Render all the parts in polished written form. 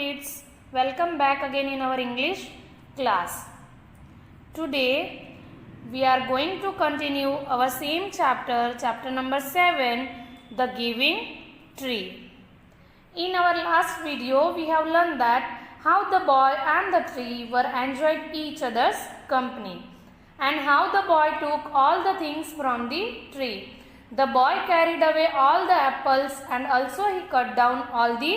kids, welcome back again in our English class. Today we are going to continue our same chapter number 7, the giving tree. In our last video we have learned that how the boy and the tree were enjoyed each other's company and how the boy took all the things from the tree. The boy carried away all the apples and also he cut down all the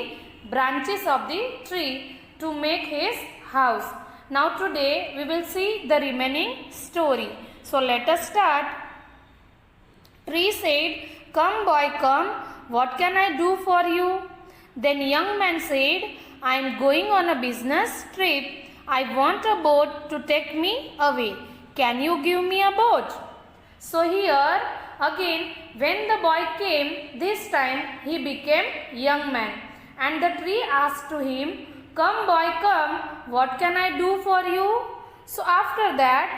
branches of the tree to make his house. Now today we will see the remaining story. So let us start. Tree said, "Come boy, come, what can I do for you?" Then young man said, "I am going on a business trip. I want a boat to take me away. Can you give me a boat?" So here again when the boy came, this time he became young man. And the tree asked to him, "Come boy, come, what can I do for you?" So after that,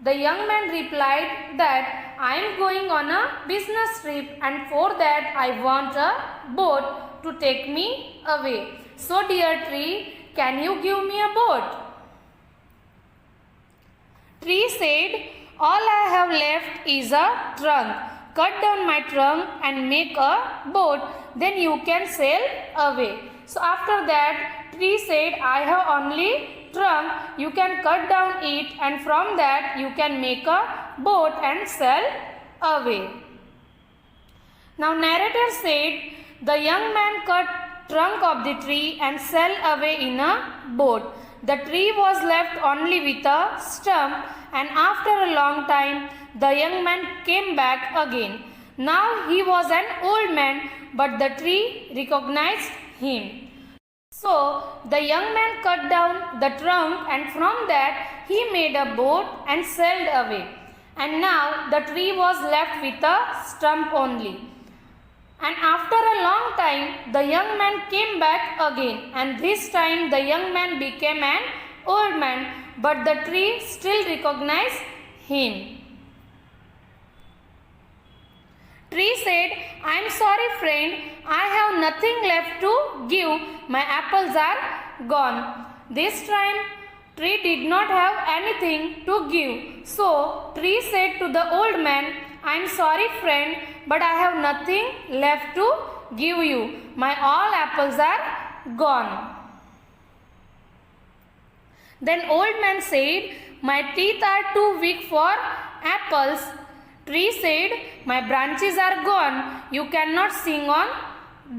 the young man replied that I am going on a business trip and for that I want a boat to take me away. So dear tree, can you give me a boat? Tree said, "All I have left is a trunk. Cut down my trunk and make a boat, then you can sail away." So after that, tree said, "I have only trunk, you can cut down it and from that you can make a boat and sail away." Now narrator said, the young man cut trunk of the tree and sailed away in a boat. The tree was left only with a stump, and after a long time the young man came back again. Now he was an old man, but the tree recognized him. So the young man cut down the trunk and from that he made a boat and sailed away. And now the tree was left with a stump only. And after a long time the young man came back again, and this time the young man became an old man, but the tree still recognized him. Tree said, "I am sorry friend, I have nothing left to give, my apples are gone." This time tree did not have anything to give. So tree said to the old man, "I am sorry friend, but I have nothing left to give you, my all apples are gone." Then old man said, "My teeth are too weak for apples." Tree said, "My branches are gone, you cannot sing on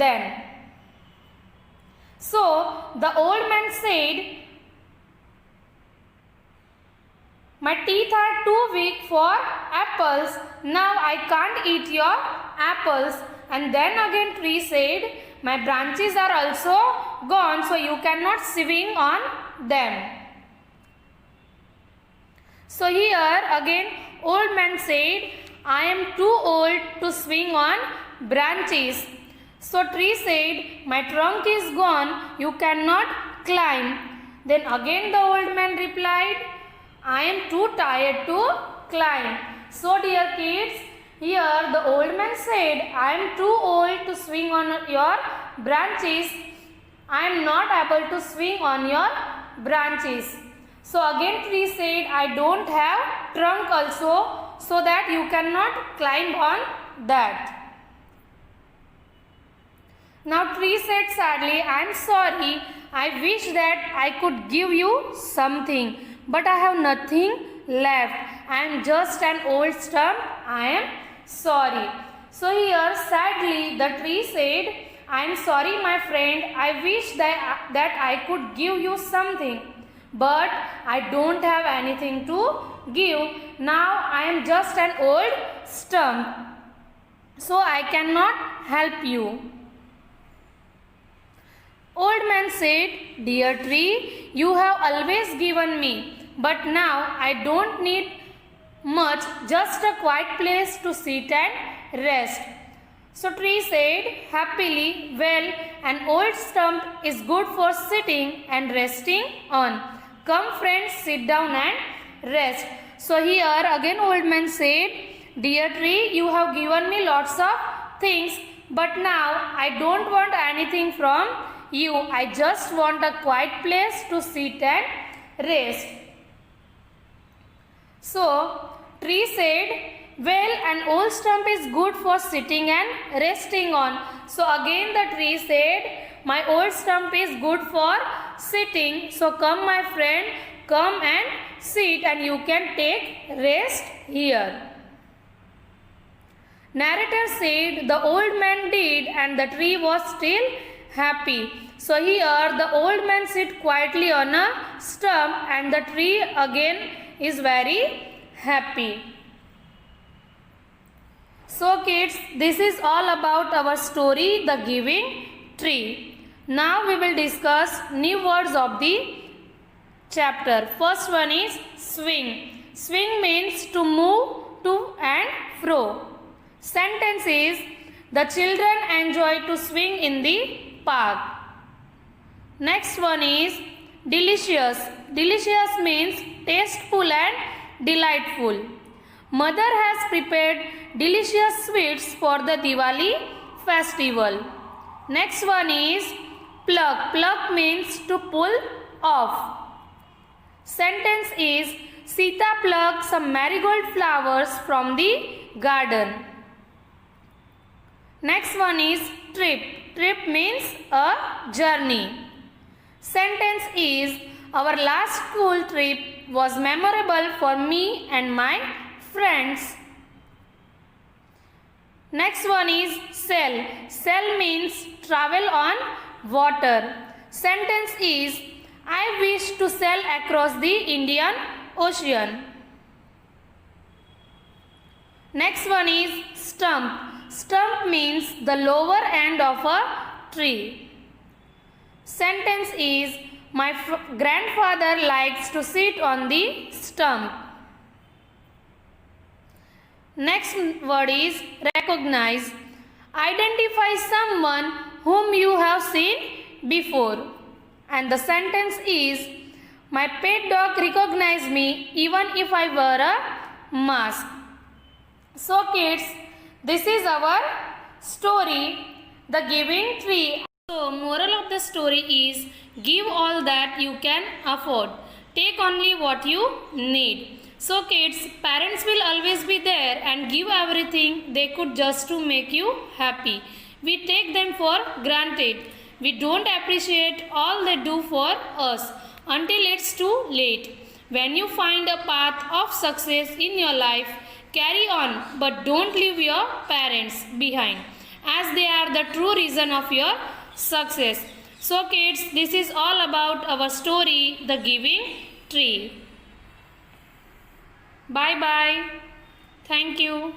them." So the old man said, "My teeth are too weak for apples, now I can't eat your apples." And then again tree said, "My branches are also gone, so you cannot swing on them." So here again old man said, "I am too old to swing on branches." So tree said, "My trunk is gone, you cannot climb." Then again the old man replied, "I am too tired to climb." So dear kids, here the old man said, "I am too old to swing on your branches. I am not able to swing on your branches." So again tree said, "I don't have trunk also, so that you cannot climb on that." Now tree said sadly, "I am sorry, I wish that I could give you something, but I have nothing left. I am just an old stump. I am sorry." So here sadly the tree said, "I am sorry my friend, I wish that I could give you something, but I don't have anything to give. Now I am just an old stump, so I cannot help you." Old man said, "Dear tree, you have always given me, but now I don't need much, just a quiet place to sit and rest." So tree said happily, "Well, an old stump is good for sitting and resting on. Come friends, sit down and rest." So here again old man said, "Dear tree, you have given me lots of things, but now I don't want anything from you. I just want a quiet place to sit and rest. So, tree said, well, an old stump is good for sitting and resting on. So, again the tree said, my old stump is good for sitting. So, come my friend, come and sit and you can take rest here. Narrator said, the old man did and the tree was still happy. So, here the old man sit quietly on a stump and the tree again is very happy. So kids, this is all about our story, The Giving Tree. Now we will discuss new words of the chapter. First one is swing. Swing means to move to and fro. Sentence is, the children enjoy to swing in the park. Next one is delicious. Delicious means tasteful and delightful. Mother has prepared delicious sweets for the Diwali festival. Next one is pluck. Pluck means to pull off. Sentence is, Sita plucked some marigold flowers from the garden. Next one is trip. Trip means a journey. Sentence is, our last school trip was memorable for me and my friends. Next one is sail. Sail means travel on water. Sentence is, I wish to sail across the Indian Ocean. Next one is stump. Stump means the lower end of a tree. Sentence is, my grandfather likes to sit on the stump. Next word is recognize. Identify someone whom you have seen before. And the sentence is, my pet dog recognized me even if I wear a mask. So kids, this is our story, The Giving Tree. So moral of the story is, give all that you can afford. Take only what you need. So kids, parents will always be there and give everything they could just to make you happy. We take them for granted. We don't appreciate all they do for us until it's too late. When you find a path of success in your life, carry on, but don't leave your parents behind, as they are the true reason of your success. So kids, this is all about our story, The Giving Tree. Bye bye. Thank you.